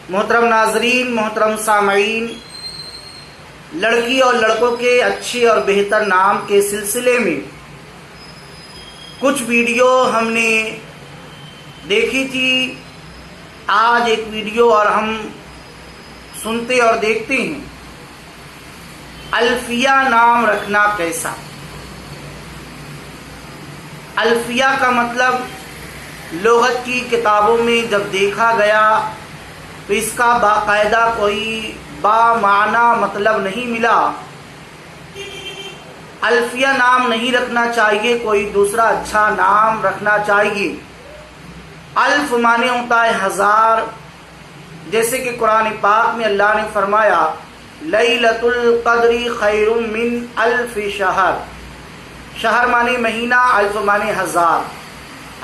محترم ناظرین، محترم سامعین، لڑکی اور لڑکوں کے اچھے اور بہتر نام کے سلسلے میں کچھ ویڈیو ہم نے دیکھی تھی۔ آج ایک ویڈیو اور ہم سنتے اور دیکھتے ہیں، الفیہ نام رکھنا کیسا۔ الفیہ کا مطلب لغت کی کتابوں میں جب دیکھا گیا تو اس کا باقاعدہ کوئی بامعنی مطلب نہیں ملا۔ الفیہ نام نہیں رکھنا چاہیے، کوئی دوسرا اچھا نام رکھنا چاہیے۔ الف معنی ہوتا ہے ہزار، جیسے کہ قرآن پاک میں اللہ نے فرمایا لیلۃ القدر خیر من الف شہر۔ شہر معنی مہینہ، الف معنی ہزار،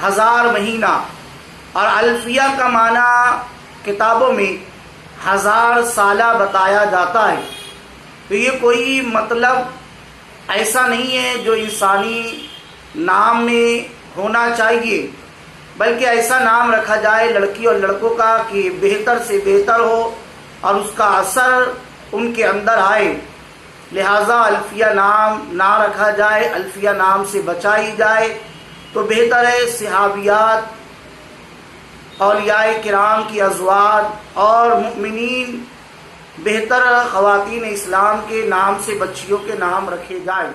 ہزار مہینہ۔ اور الفیہ کا معنی کتابوں میں ہزار سالہ بتایا جاتا ہے۔ تو یہ کوئی مطلب ایسا نہیں ہے جو انسانی نام میں ہونا چاہیے، بلکہ ایسا نام رکھا جائے لڑکی اور لڑکوں کا کہ بہتر سے بہتر ہو اور اس کا اثر ان کے اندر آئے۔ لہٰذا الفیہ نام نہ رکھا جائے، الفیہ نام سے بچائی جائے تو بہتر ہے۔ صحابیات، اولیاء کرام کی ازواج اور مؤمنین، بہتر خواتین اسلام کے نام سے بچیوں کے نام رکھے جائیں۔